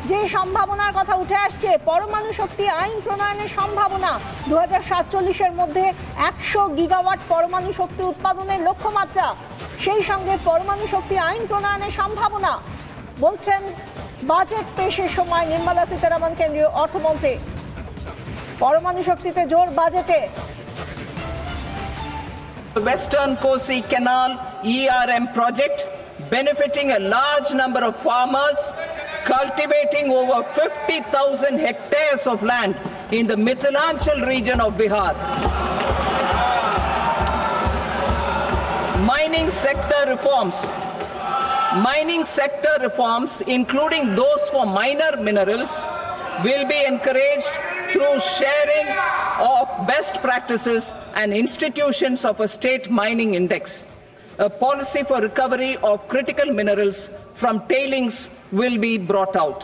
যে সম্ভাবনার কথা উঠে আসছে, পরমাণু শক্তি আইন প্রণয়নের সম্ভাবনা 2047-এর মধ্যে 100 গিগাওয়াট পরমাণু শক্তি উৎপাদনের লক্ষ্যমাত্রা, সেই সঙ্গে পরমাণু শক্তি আইন প্রণয়নের সম্ভাবনা বলছেন বাজেট পেশের সময় নির্মলা সীতারামন কেন্দ্রীয় অর্থমন্ত্রী। পরমাণু শক্তিতে জোর বাজেটে। The Western Kosi Canal ERM project benefiting a large number of farmers, cultivating over 50,000 hectares of land in the Mithilanchal region of Bihar. Mining sector reforms, including those for minor minerals, will be encouraged through sharing of best practices and institutions of a state mining index. A policy for recovery of critical minerals from tailings will be brought out.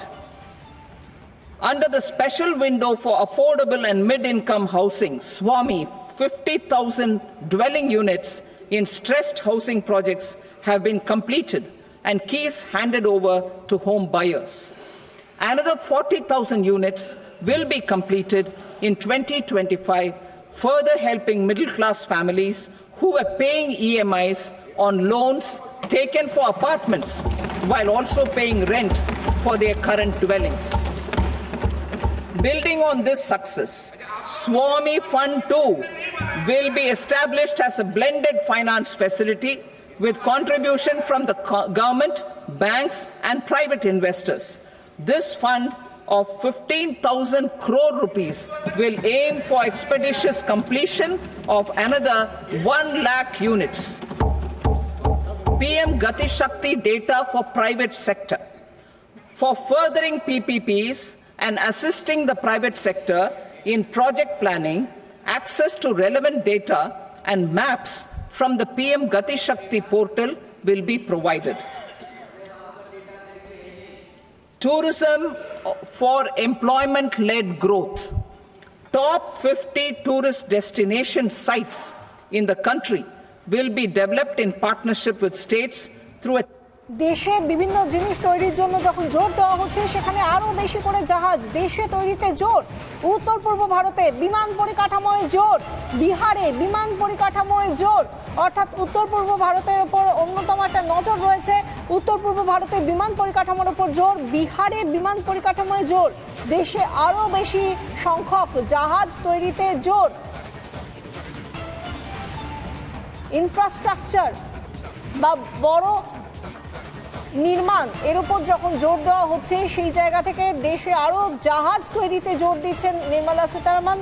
Under the special window for affordable and mid-income housing, SWAMI, 50,000 dwelling units in stressed housing projects have been completed and keys handed over to home buyers. Another 40,000 units will be completed in 2025, further helping middle-class families who are paying EMIs on loans taken for apartments while also paying rent for their current dwellings. Building on this success, SWAMI Fund 2 will be established as a blended finance facility with contribution from the government, banks and private investors. This fund of 15,000 crore rupees will aim for expeditious completion of another 1 lakh units. PM Gati Shakti data for private sector. For furthering PPPs and assisting the private sector in project planning, access to relevant data and maps from the PM Gati Shakti portal will be provided. Tourism for employment-led growth. Top 50 tourist destination sites in the country will be developed in partnership with states through a দেশে বিভিন্ন জিনিস তৈরির জন্য যখন জোর দেওয়া হচ্ছে, সেখানে আরো বেশি করে জাহাজ দেশে তৈরিতে জোর। উত্তর পূর্ব ভারতে বিমান পরিকাঠামোয় জোর, বিহারে বিমান পরিকাঠামোয় জোর, অর্থাৎ উত্তর পূর্ব ভারতের উপর অন্যতম একটা নজর রয়েছে। উত্তর পূর্ব ভারতে বিমান পরিকাঠামোর উপর জোর, বিহারে বিমান পরিকাঠামোয় জোর, দেশে আরো বেশি সংখ্যক জাহাজ তৈরিতে জোর। ইনফ্রাস্ট্রাকচার বা বড় নির্মাণ এর উপর যখন জোর দেওয়া হচ্ছে, সেই জায়গা থেকে দেশে আরো জাহাজ তৈরিতে জোর দিচ্ছেন নির্মলা সীতারামন।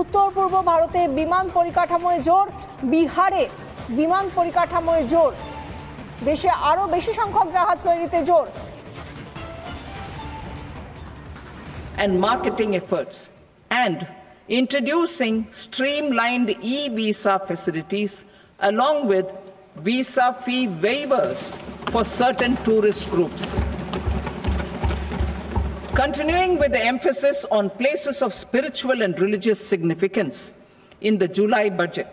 উত্তর পূর্ব ভারতে বিমান পরিকাঠামোয় জোর, বিহারে বিমান পরিকাঠামোয় জোর, দেশে আরো বেশি সংখ্যক জাহাজ তৈরিতে জোর। And marketing efforts and introducing streamlined e-visa facilities along with visa fee waivers for certain tourist groups. Continuing with the emphasis on places of spiritual and religious significance in the July budget,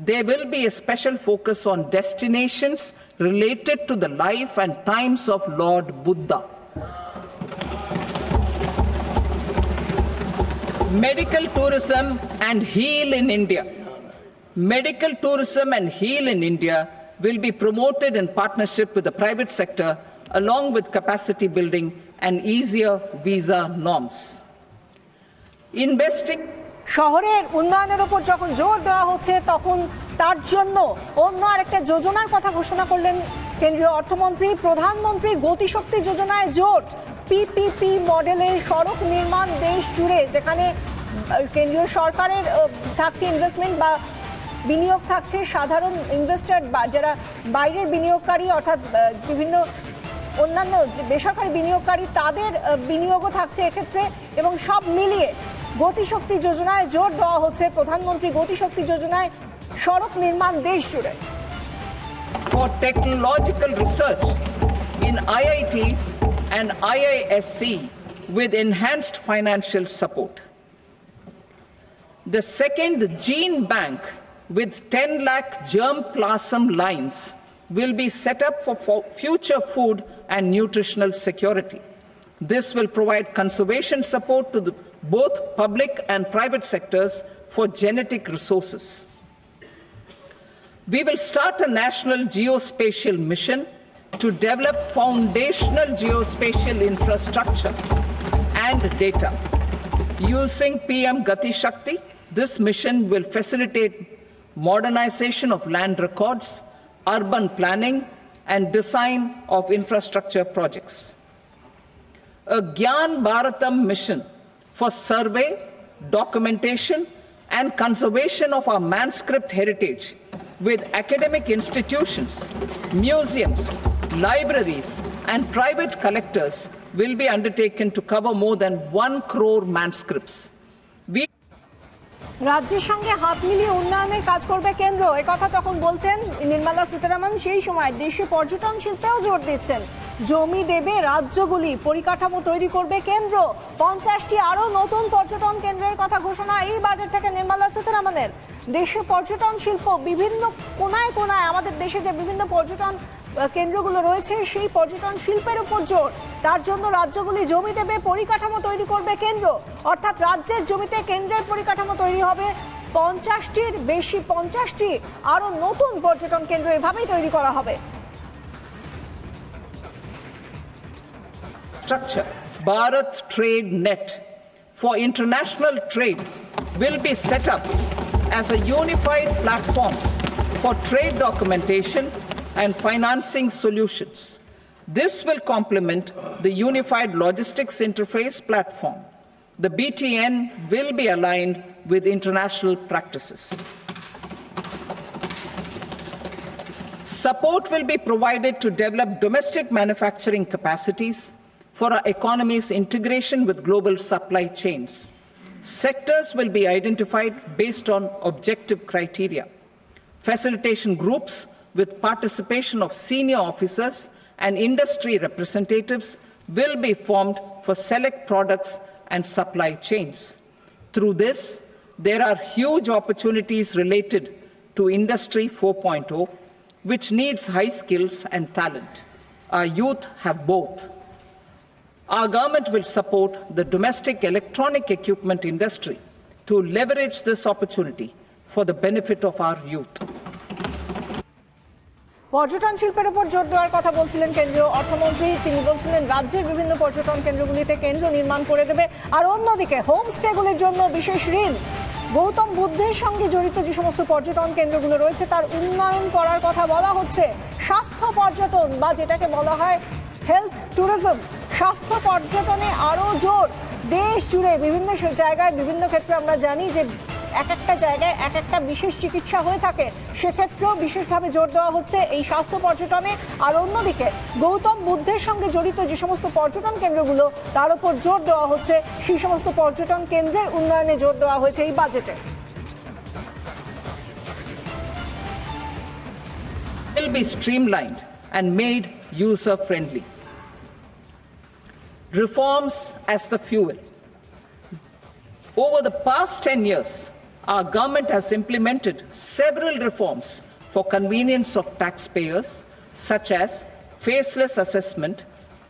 there will be a special focus on destinations related to the life and times of Lord Buddha. Medical tourism and heal in India. Medical tourism and heal in India will be promoted in partnership with the private sector along with capacity building and easier visa norms. Investing শহরের উন্নয়নের উপর যখন জোর দেওয়া হচ্ছে, তখন তার জন্য অন্য আরেকটা যোজনার কথা ঘোষণা করলেন কেন্দ্রীয় অর্থমন্ত্রী। প্রধানমন্ত্রী গতিশক্তি যোজনায় জোর, পিপিপি মডেলের সড়ক নির্মাণ দেশ জুড়ে, যেখানে কেন্দ্রীয় সরকারের থাকছে ইনভেস্টমেন্ট বা বিনিয়োগ থাকছে, সাধারণ ইনভেস্টর বা যারা বাইরের বিনিয়োগকারী অর্থাৎ বিভিন্ন অন্যান্য বেসরকারি বিনিয়োগকারী, তাদের বিনিয়োগও থাকছে এক্ষেত্রে, এবং সব মিলিয়ে গতিশক্তি যোজনায় জোর দেওয়া হচ্ছে। প্রধানমন্ত্রী গতিশক্তি যোজনায় সড়ক নির্মাণ দেশ জুড়ে। For technological research in IITs and IISc with enhanced financial support. The second gene bank with 10 lakh germ plasm lines will be set up for future food and nutritional security. This will provide conservation support to both public and private sectors for genetic resources. We will start a national geospatial mission to develop foundational geospatial infrastructure and data. Using PM Gati Shakti, this mission will facilitate modernization of land records, urban planning, and design of infrastructure projects. A Gyan Bharatam mission for survey, documentation, and conservation of our manuscript heritage with academic institutions, museums, libraries, and private collectors will be undertaken to cover more than 1 crore manuscripts. রাজ্যের সঙ্গে হাত মিলিয়ে উন্নয়নের কাজ করবে কেন্দ্র, একথা যখন বলছেন নির্মলা সীতারামন, সেই সময় দেশে পর্যটন শিল্পেও জোর দিচ্ছেন। জমি দেবে রাজ্যগুলি, পরিকাঠামো তৈরি করবে কেন্দ্র, 50টি আরো নতুন পর্যটন কেন্দ্রের কথা ঘোষণা এই বাজেট থেকে নির্মলা সীতারামনের। দেশে পর্যটন শিল্প বিভিন্ন কোনায় কোনায়, আমাদের দেশে যে বিভিন্ন পর্যটন কেন্দ্রগুলো রয়েছে সেই পর্যটন শিল্পের উপর জোর। তার জন্য রাজ্যগুলি জমি দেবে, পরিকাঠামো তৈরি করবে কেন্দ্র, অর্থাৎ রাজ্যের জমিতে কেন্দ্রের পরিকাঠামো তৈরি হবে। 50টির বেশি, 50টি আরো নতুন পর্যটন কেন্দ্র এভাবেই তৈরি করা হবে। Structure Bharat Trade Net for international trade will be set up as a unified platform for trade documentation and financing solutions. This will complement the Unified Logistics Interface platform. The BTN will be aligned with international practices. Support will be provided to develop domestic manufacturing capacities for our economy's integration with global supply chains. Sectors will be identified based on objective criteria. Facilitation groups with participation of senior officers and industry representatives will be formed for select products and supply chains. Through this, there are huge opportunities related to Industry 4.0, which needs high skills and talent. Our youth have both. Our government will support the domestic electronic equipment industry to leverage this opportunity for the benefit of our youth. পর্যটন শিল্পের উপর জোর দেওয়ার কথা বলছিলেন কেন্দ্রীয় অর্থমন্ত্রী। তিনি বলছিলেন রাজ্যের বিভিন্ন পর্যটন কেন্দ্রগুলিতে কেন্দ্র নির্মাণ করে দেবে, আর অন্যদিকে হোমস্টেগুলির জন্য বিশেষ ঋণ। গৌতম বুদ্ধের সঙ্গে জড়িত যে সমস্ত পর্যটন কেন্দ্রগুলো রয়েছে তার উন্নয়ন করার কথা বলা হচ্ছে। স্বাস্থ্য পর্যটন বা যেটাকে বলা হয় হেলথ ট্যুরিজম, স্বাস্থ্য পর্যটনে আরো জোর। দেশ জুড়ে বিভিন্ন জায়গায় বিভিন্ন ক্ষেত্রে আমরা জানি যে এক একটা জায়গায় এক একটা বিশেষ চিকিৎসা হয়ে থাকে, সেক্ষেত্রেও বিশেষভাবে জোর দেওয়া হচ্ছে এই স্বাস্থ্য পর্যটনে। আর অন্যদিকে গৌতম বুদ্ধের সঙ্গে জড়িত যে সমস্ত পর্যটন কেন্দ্রগুলো তার উপর জোর দেওয়া হচ্ছে, সেই সমস্ত পর্যটন কেন্দ্রের উন্নয়নে জোর দেওয়া হয়েছে এই বাজেটে। Will be streamlined and made user friendly. Reforms as the fuel. Over the past 10 years, our government has implemented several reforms for convenience of taxpayers, such as faceless assessment,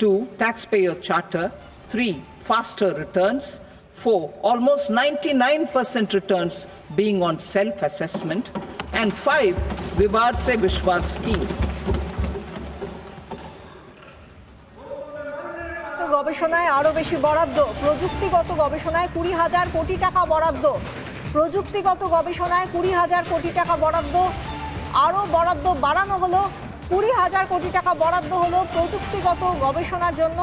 2, taxpayer charter, 3, faster returns, 4, almost 99% returns being on self-assessment, and 5, Vivad Se Vishwas scheme. গবেষণায় আরো বেশি বরাদ্দ, প্রযুক্তিগত গবেষণায় 20,000 কোটি টাকা বরাদ্দ, প্রযুক্তিগত গবেষণায় 20,000 কোটি টাকা বরাদ্দ, আরো বরাদ্দ বাড়ানো হলো, 20,000 কোটি টাকা বরাদ্দ হলো প্রযুক্তিগত গবেষণার জন্য।